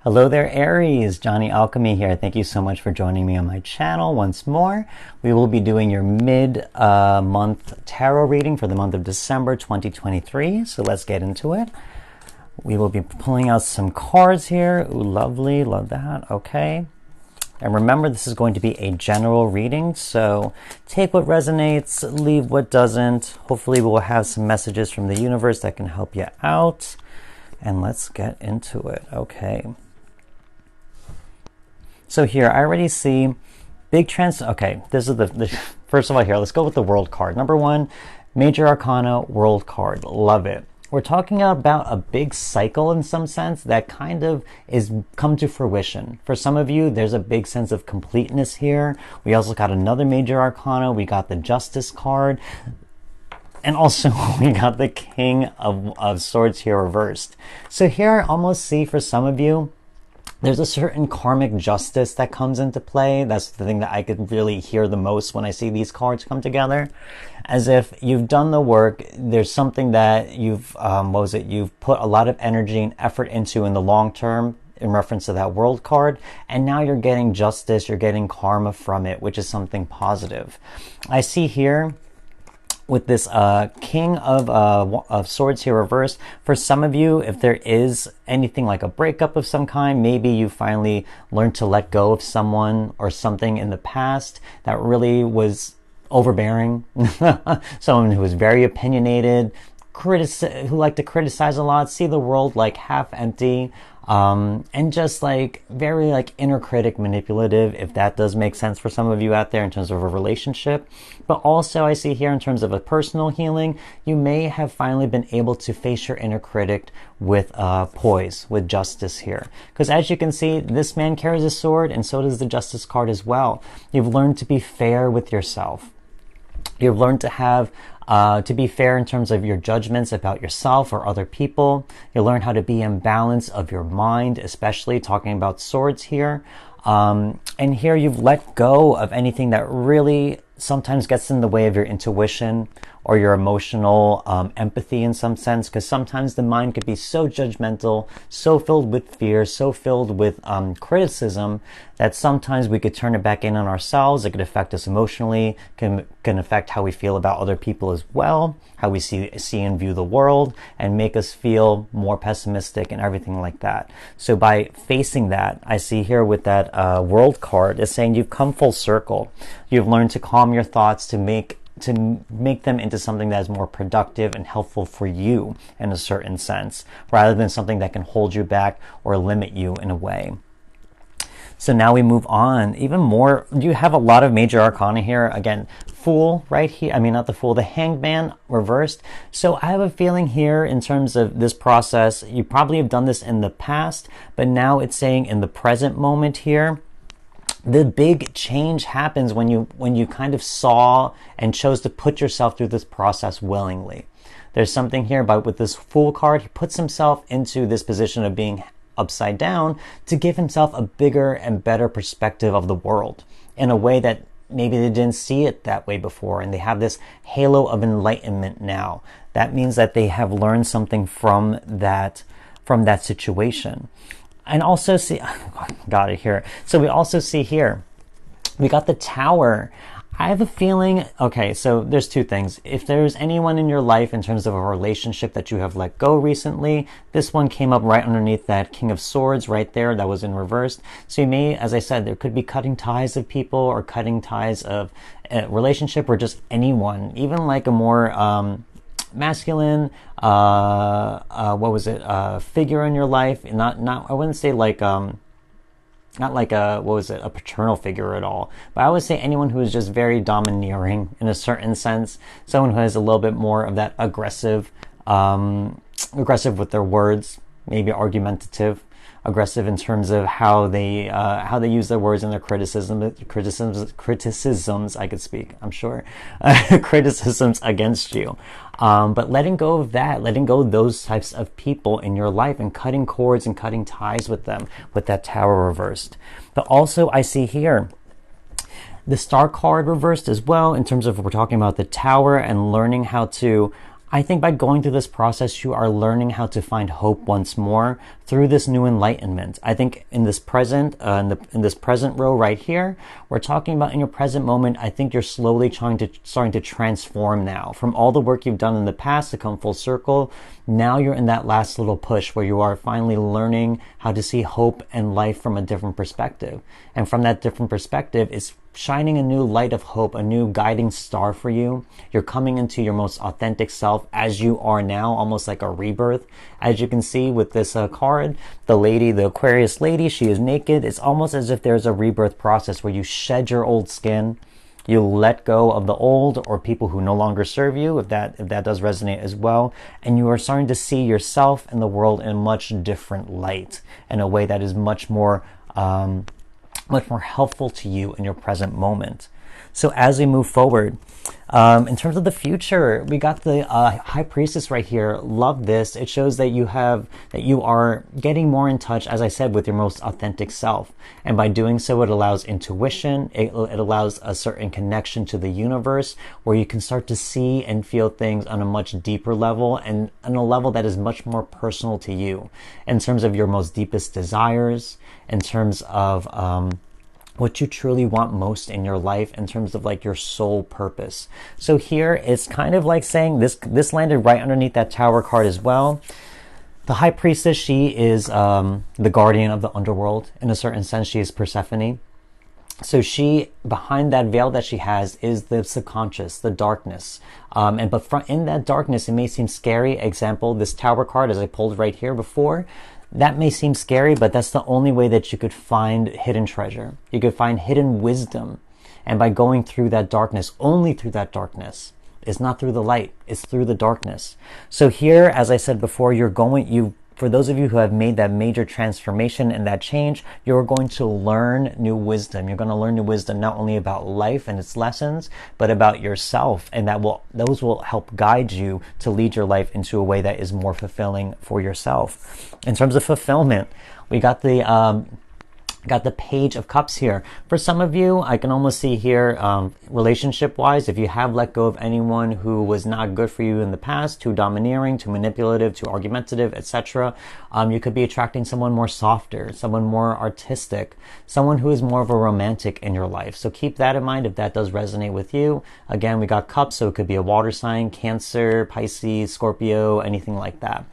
Hello there, Aries. Johnny Alchemy here. Thank you so much for joining me on my channel once more. We will be doing your mid-month tarot reading for the month of December 2023. So let's get into it. We will be pulling out some cards here. Ooh, lovely. Love that. Okay. And remember, this is going to be a general reading, so take what resonates, leave what doesn't. Hopefully we'll have some messages from the universe that can help you out. And let's get into it. Okay. So here, I already see big okay, this is the first of all here, let's go with the World card. Number one, Major Arcana World card. Love it. We're talking about a big cycle in some sense that kind of is come to fruition. For some of you, there's a big sense of completeness here. We also got another Major Arcana. We got the Justice card. And also we got the King of Swords here reversed. So here I almost see for some of you, there's a certain karmic justice that comes into play. That's the thing that I could really hear the most when I see these cards come together. As if you've done the work, there's something that you've put a lot of energy and effort into in the long term in reference to that World card, and now you're getting justice, you're getting karma from it, which is something positive. I see here with this King of Swords here reversed, for some of you, if there is anything like a breakup of some kind, maybe you finally learned to let go of someone or something in the past that really was overbearing, someone who was very opinionated, who liked to criticize a lot, see the world like half empty, and just like very like inner critic manipulative, if that does make sense for some of you out there in terms of a relationship. But also I see here in terms of a personal healing, you may have finally been able to face your inner critic with poise, with justice here. Because as you can see, this man carries a sword and so does the Justice card as well. You've learned to be fair with yourself. You've learned to have to be fair in terms of your judgments about yourself or other people. You learn how to be in balance of your mind, especially talking about swords here. And here you've let go of anything that really sometimes gets in the way of your intuition or your emotional empathy in some sense, because sometimes the mind could be so judgmental, so filled with fear, so filled with criticism, that sometimes we could turn it back in on ourselves. It could affect us emotionally, can affect how we feel about other people as well, how we see and view the world, and make us feel more pessimistic and everything like that. So by facing that, I see here with that World card, is saying you've come full circle. You've learned to calm your thoughts, to make them into something that is more productive and helpful for you in a certain sense, rather than something that can hold you back or limit you in a way. So now we move on. Even more, you have a lot of Major Arcana here. Again, Fool right here. I mean, not the Fool, the Hanged Man reversed. So I have a feeling here in terms of this process, you probably have done this in the past, but now it's saying in the present moment here, the big change happens when you kind of saw and chose to put yourself through this process willingly. There's something here about with this Fool card, he puts himself into this position of being upside down to give himself a bigger and better perspective of the world in a way that maybe they didn't see it that way before, and they have this halo of enlightenment now. That means that they have learned something from that situation. And also see, got it here. So we also see here, we got the Tower. I have a feeling, okay, so there's two things. If there's anyone in your life in terms of a relationship that you have let go recently, this one came up right underneath that King of Swords right there that was in reverse. So you may, as I said, there could be cutting ties of people or cutting ties of a relationship or just anyone, even like a more masculine figure in your life. Not I wouldn't say like not like a paternal figure at all, but I would say anyone who is just very domineering in a certain sense, someone who has a little bit more of that aggressive with their words, maybe argumentative, aggressive in terms of how they use their words and their criticisms. I could speak, I'm sure, criticisms against you. But letting go of that, letting go of those types of people in your life and cutting cords and cutting ties with them with that Tower reversed. But also I see here the Star card reversed as well, in terms of, we're talking about the Tower and learning how to I think by going through this process, you are learning how to find hope once more through this new enlightenment. I think in this present, in this present row right here, we're talking about in your present moment. I think you're slowly starting to transform now from all the work you've done in the past to come full circle. Now you're in that last little push where you are finally learning how to see hope and life from a different perspective. And from that different perspective, it's shining a new light of hope, a new guiding star for you. You're coming into your most authentic self as you are now, almost like a rebirth. As you can see with this card, the lady, the Aquarius lady, she is naked. It's almost as if there's a rebirth process where you shed your old skin, you let go of the old or people who no longer serve you, if that does resonate as well, and you are starting to see yourself and the world in a much different light, in a way that is much more helpful to you in your present moment. So as we move forward, in terms of the future, we got the High Priestess right here. Love this. It shows that you are getting more in touch, as I said, with your most authentic self. And by doing so, it allows intuition. It allows a certain connection to the universe where you can start to see and feel things on a much deeper level and on a level that is much more personal to you in terms of your most deepest desires, in terms of what you truly want most in your life, in terms of like your soul purpose. So here it's kind of like saying this landed right underneath that Tower card as well. The High Priestess, she is the guardian of the underworld. In a certain sense, she is Persephone. So she, behind that veil that she has, is the subconscious, the darkness. In that darkness, it may seem scary. Example, this Tower card, as I pulled right here before, that may seem scary, but that's the only way that you could find hidden treasure. You could find hidden wisdom. And by going through that darkness, only through that darkness, it's not through the light, it's through the darkness. So here, as I said before, for those of you who have made that major transformation and that change, you're going to learn new wisdom. You're going to learn new wisdom not only about life and its lessons, but about yourself. And those will help guide you to lead your life into a way that is more fulfilling for yourself. In terms of fulfillment, we got the Page of Cups here. For some of you, I can almost see here, relationship-wise, if you have let go of anyone who was not good for you in the past, too domineering, too manipulative, too argumentative, etc., you could be attracting someone more softer, someone more artistic, someone who is more of a romantic in your life. So keep that in mind if that does resonate with you. Again, we got Cups, so it could be a water sign, Cancer, Pisces, Scorpio, anything like that.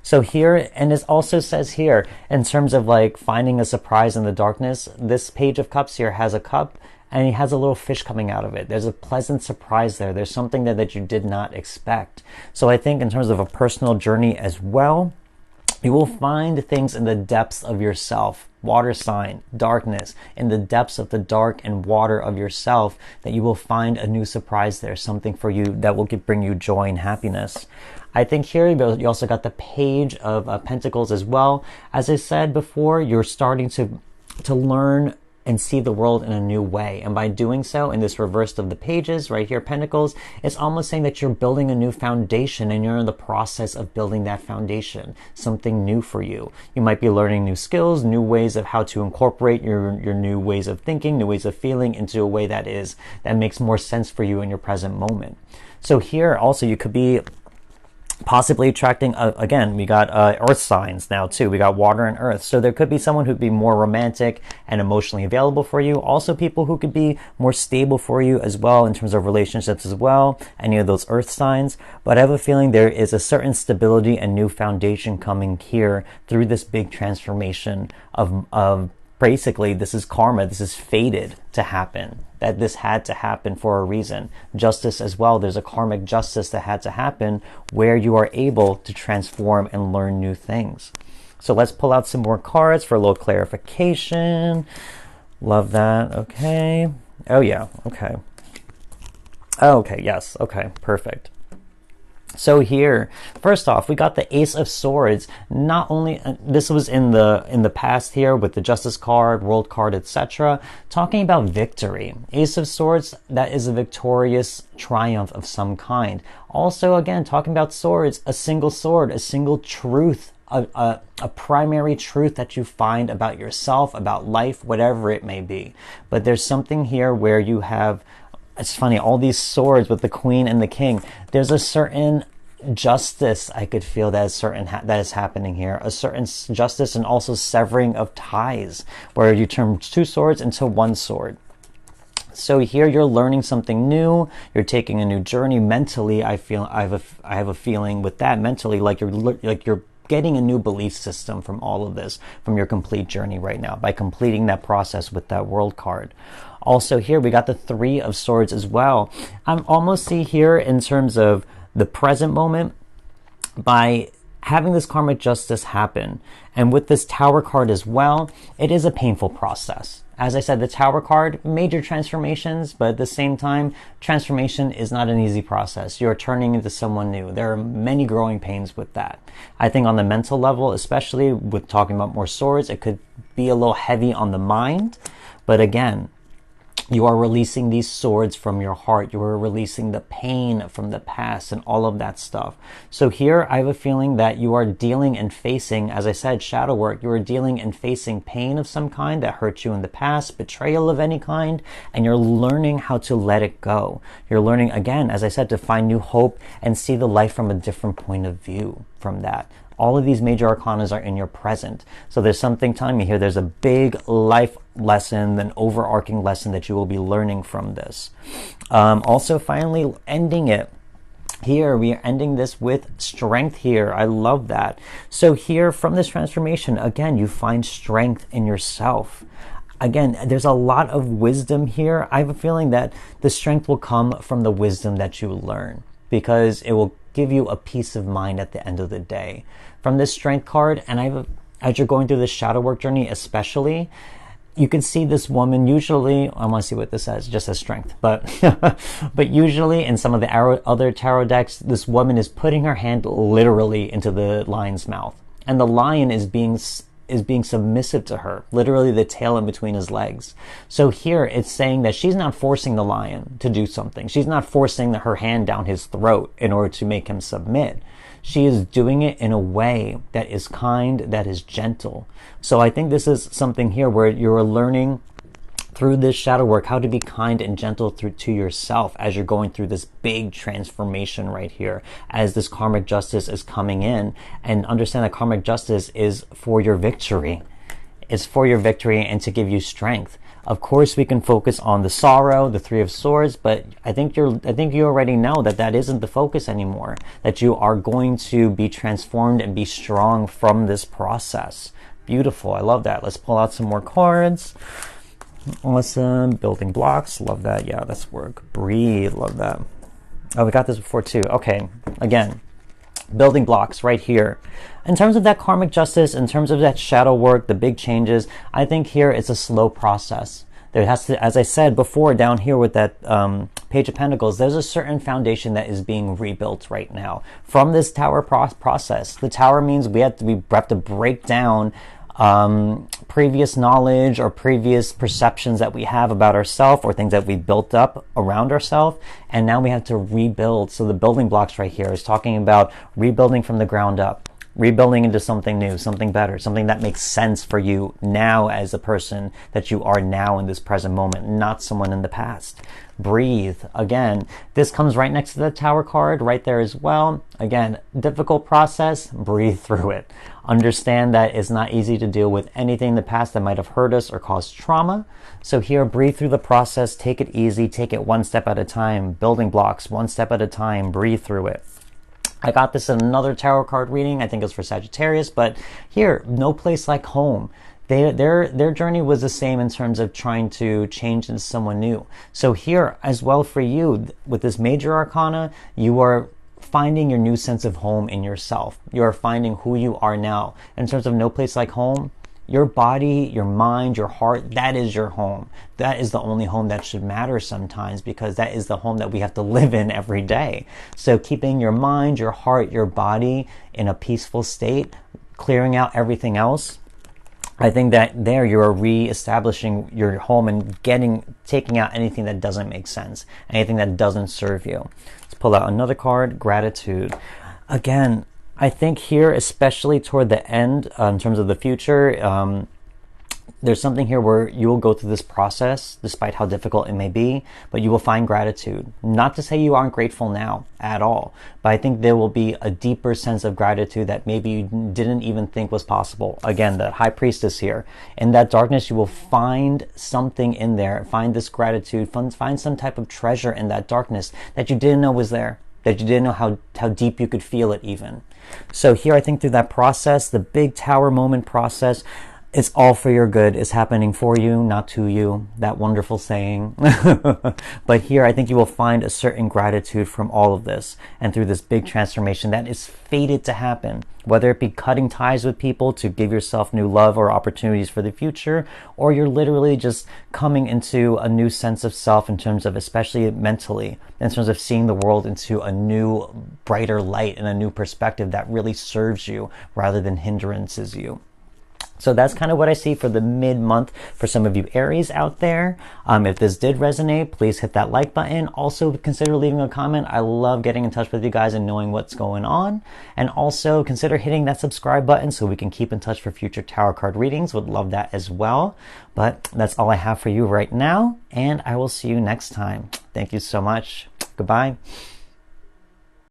So here, and it also says here, in terms of like finding a surprise in the darkness, this Page of Cups here has a cup and it has a little fish coming out of it. There's a pleasant surprise there. There's something there that you did not expect. So I think in terms of a personal journey as well, you will find things in the depths of yourself. Water sign, darkness, in the depths of the dark and water of yourself, that you will find a new surprise there, something for you that will bring you joy and happiness. I think here you also got the Page of Pentacles as well. As I said before, you're starting to learn and see the world in a new way. And by doing so, in this reverse of the pages, right here, Pentacles, it's almost saying that you're building a new foundation and you're in the process of building that foundation, something new for you. You might be learning new skills, new ways of how to incorporate your new ways of thinking, new ways of feeling into a way that makes more sense for you in your present moment. So here also you could be possibly attracting, again, we got earth signs now too. We got water and earth. So there could be someone who'd be more romantic and emotionally available for you. Also people who could be more stable for you as well in terms of relationships as well. Any of those earth signs. But I have a feeling there is a certain stability and new foundation coming here through this big transformation of basically, this is karma. This is fated to happen. That this had to happen for a reason. Justice as well. There's a karmic justice that had to happen where you are able to transform and learn new things. So let's pull out some more cards for a little clarification. Love that. Okay. Oh yeah. Okay. Oh, okay. Yes. Okay. Perfect. So here, first off, we got the Ace of Swords. Not only this was in the past here with the Justice card, World card, etc., talking about victory. Ace of Swords, that is a victorious triumph of some kind. Also, again, talking about swords, a single sword, a single truth, a primary truth that you find about yourself, about life, whatever it may be. But there's something here where you have, it's funny, all these swords with the Queen and the King, there's a certain justice I could feel that is happening here. A certain justice, and also severing of ties, where you turn 2 swords into 1 sword. So here you're learning something new. You're taking a new journey mentally. I have a feeling with that mentally, like you're getting a new belief system from all of this, from your complete journey right now, by completing that process with that World card. Also here we got the 3 of Swords as well. I'm almost see here in terms of the present moment, by having this karmic justice happen, and with this Tower card as well, it is a painful process. As I said, the Tower card, major transformations, but at the same time, transformation is not an easy process. You're turning into someone new. There are many growing pains with that. I think on the mental level, especially with talking about more swords, it could be a little heavy on the mind. But again, you are releasing these swords from your heart. You are releasing the pain from the past and all of that stuff. So here I have a feeling that you are dealing and facing, as I said, shadow work. You are dealing and facing pain of some kind that hurt you in the past, betrayal of any kind, and you're learning how to let it go. You're learning, again, as I said, to find new hope and see the life from a different point of view from that. All of these major arcanas are in your present. So there's something telling me here, there's a big life lesson, an overarching lesson that you will be learning from this. Also, finally, ending it. Here, we are ending this with strength here. I love that. So here, from this transformation, again, you find strength in yourself. Again, there's a lot of wisdom here. I have a feeling that the strength will come from the wisdom that you learn, because it will give you a peace of mind at the end of the day. From this strength card, and as you're going through this shadow work journey especially, you can see this woman usually, I want to see what this says, just as strength, but but usually in some of the other tarot decks, this woman is putting her hand literally into the lion's mouth, and the lion is being submissive to her, literally the tail in between his legs. So here it's saying that she's not forcing the lion to do something. She's not forcing her hand down his throat in order to make him submit. She is doing it in a way that is kind, that is gentle. So I think this is something here where you're learning through this shadow work how to be kind and gentle to yourself as you're going through this big transformation right here, as this karmic justice is coming in. And understand that karmic justice is for your victory. It's for your victory and to give you strength. Of course, we can focus on the sorrow, the 3 of Swords, but I think you already know that that isn't the focus anymore, that you are going to be transformed and be strong from this process. Beautiful. I love that. Let's pull out some more cards. Awesome. Building blocks. Love that. Yeah, that's work. Breathe. Love that. Oh, we got this before too. Okay. Again, building blocks right here. In terms of that karmic justice, in terms of that shadow work, the big changes, I think here it's a slow process. There has to, as I said before, down here with that Page of Pentacles, there's a certain foundation that is being rebuilt right now from this Tower process. The Tower means we have to break down previous knowledge or previous perceptions that we have about ourselves, or things that we built up around ourselves, and now we have to rebuild. So the building blocks right here is talking about rebuilding from the ground up, rebuilding into something new, something better, something that makes sense for you now as a person that you are now in this present moment, not someone in the past. Breathe. Again, this comes right next to the Tower card right there as well. Again, difficult process. Breathe through it. Understand that it's not easy to deal with anything in the past that might have hurt us or caused trauma. So here, breathe through the process. Take it easy. Take it one step at a time. Building blocks, one step at a time. Breathe through it. I got this in another tarot card reading. I think it was for Sagittarius, but here, no place like home. Their journey was the same in terms of trying to change into someone new. So here as well for you, with this major arcana, you are finding your new sense of home in yourself. You are finding who you are now. In terms of no place like home, your body, your mind, your heart, that is your home. That is the only home that should matter sometimes, because that is the home that we have to live in every day. So keeping your mind, your heart, your body in a peaceful state, clearing out everything else, I think that there you are reestablishing your home and taking out anything that doesn't make sense, anything that doesn't serve you. Let's pull out another card, Gratitude. Again, I think here, especially toward the end, in terms of the future, there's something here where you will go through this process despite how difficult it may be, but you will find gratitude. Not to say you aren't grateful now at all, but I think there will be a deeper sense of gratitude that maybe you didn't even think was possible. Again, the High Priestess here. In that darkness, you will find something in there, find this gratitude, find some type of treasure in that darkness that you didn't know was there, that you didn't know how deep you could feel it even. So here, I think through that process, the big tower moment process, it's all for your good. It's happening for you, not to you. That wonderful saying. But here, I think you will find a certain gratitude from all of this and through this big transformation that is fated to happen. Whether it be cutting ties with people to give yourself new love or opportunities for the future, or you're literally just coming into a new sense of self in terms of, especially mentally, in terms of seeing the world into a new, brighter light and a new perspective that really serves you rather than hindrances you. So that's kind of what I see for the mid-month for some of you Aries out there. If this did resonate, please hit that like button. Also, consider leaving a comment. I love getting in touch with you guys and knowing what's going on. And also, consider hitting that subscribe button so we can keep in touch for future tarot card readings. Would love that as well. But that's all I have for you right now, and I will see you next time. Thank you so much. Goodbye.